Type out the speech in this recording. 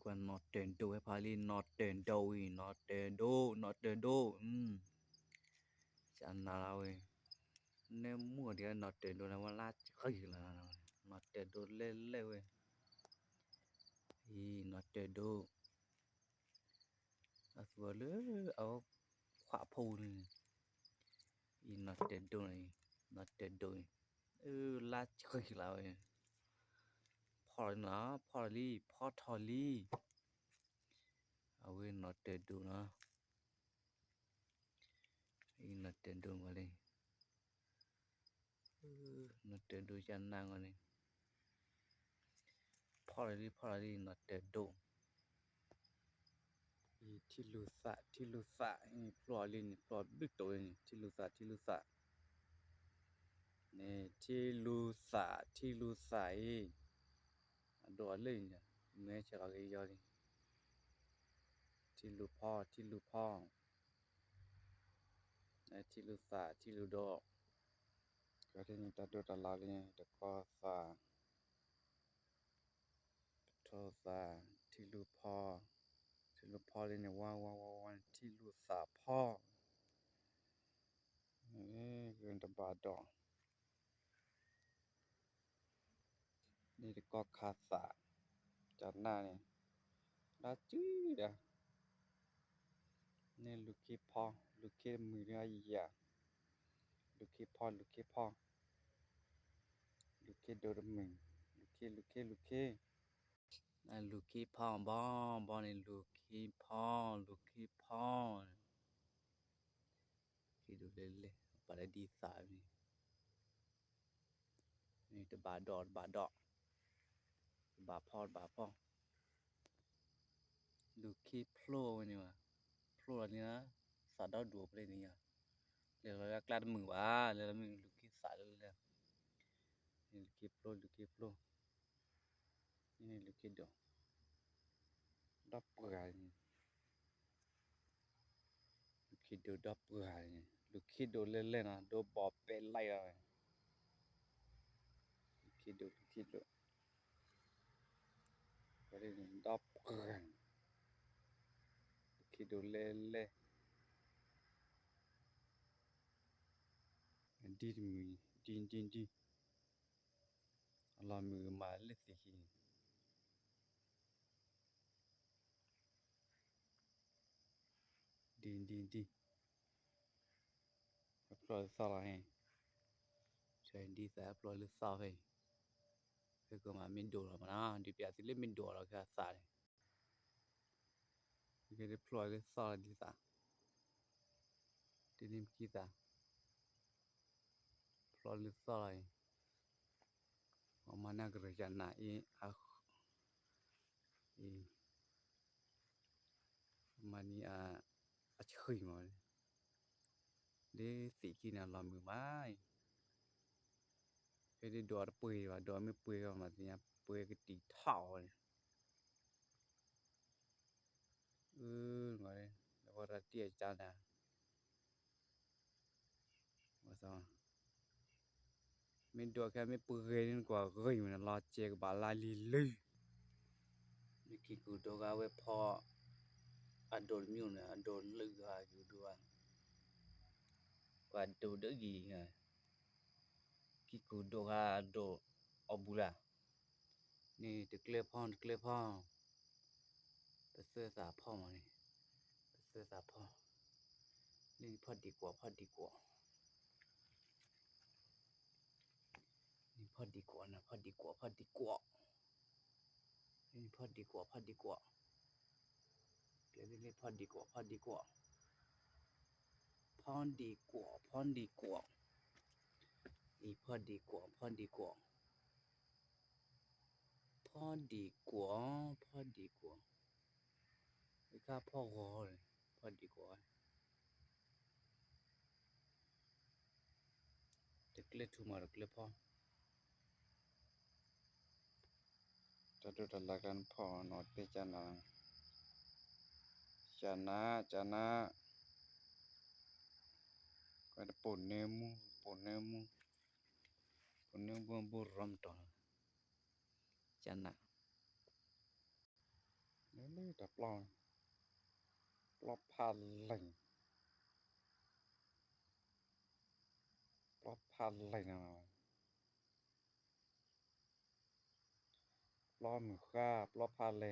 qua Nintendo hay pali Nintendo chẳng nào ơi nên mua thì Nintendo là mà lát khơi là Nintendo lên lên ơi Nintendo à vừa lứa ở khóa phù này Nintendo này lát khơi là ơiพอลี่เอาเว้ยNintendo นะ Nintendo มาเลยNintendo จันนางเลยพอลี่Nintendo ที่ลูซะปลอลินปลอบิ๊กตัวนี่ที่ลูซะนี่ที่ลูซะดอเลยเนี่ยแม่จะอะไรยอเลยที่ลูพ่อที่ลูดอก็ได้นี่ตัดตัวตลาดเลยเด็กก็ซาโทซาที่ลูพ่อเลยเนี่ยว้าวที่ลูซะพ่อเกินตบาดอนี่เด็กก็คาซาจัดหน้าเนี่ยน่าจื้อเด้อนี่ลูกคิดมือเรียอีอ่ะลูกคิดโดดมึงลูกคิดนั่นลูกคิดพ่อบอนี่ลูกคิดพ่อคิดดูเลยปาราดีสานี่แต่บาดอกบาพ่อลูกคิดโผล่นี่วะโผล่นี่นะสาดาวดูไปเลยนี่อ่ะเดี๋ยวเรากลาดมือวะเดี๋ยวมึงลูกคิดสาเลยนี่ลูกคิดโผล่นี่ลูกคิดดอกเปลือยลูกคิดดอกเปลือยลูกคิดเล่นๆนะดูบอเป็นไรอ่ะลูกคิดก็ได้ดอกเปลือยลูกคิดเล่นๆดีมือดีเรามือมาเล่นสิดีปล่อยสลายใช่ดีแต่ปล่อยลึกสาวให้ก็มามินดูเรามานะดีเปียสิเล่นมินดูเราแค่สายก็ได้ปล่อยลึกสาวดีสาดีนิ่มกีตาปล่อยลึกสาวออกมาหน้ากระจายหน้ามานี่เฉยมาเด้สีกินเรามือไม้ก็ได้ดอดเปื่อยว่ะดอดไม่เปื่อยก็มาเนี่ยเปื่อยก็ตีเท่าเลยมาเลยแล้วก็รัดเตี้ยจานนะว่าซะไม่ดอดแค่ไม่เปื่อยนี่กว่าเฮ้ยมันรอเจกบาลาลีเลยไม่คิดกูดอกเอาไว้พอโดนมิวเนี่ยโดนลึกหาอยู่ด้วยว่าโดดกี่ไงคิดกูดอกโดอบุระนี่ตะเกลือพ่อไปเสื้อสาพ่อมานี่ไปเสื้อสาพ่อนี่พอดีกว่านี่พอดีกว่านะนี่พอดีกว่าเดี๋ยวนี้พอดีกว่านี่พอดีกว่านี่พอดีกว่าพอดีกว่าไม่กล้าพ่อวอเลยพอดีกว่าตะเกลือทูมาตะเกลือพ่อจะดูตลาดกันพ่อนอดไปจานะก็จะปุ่นเนื้อบุรมต่อจานะ lư đập lo pan lành nào lo mực ga lo pan lành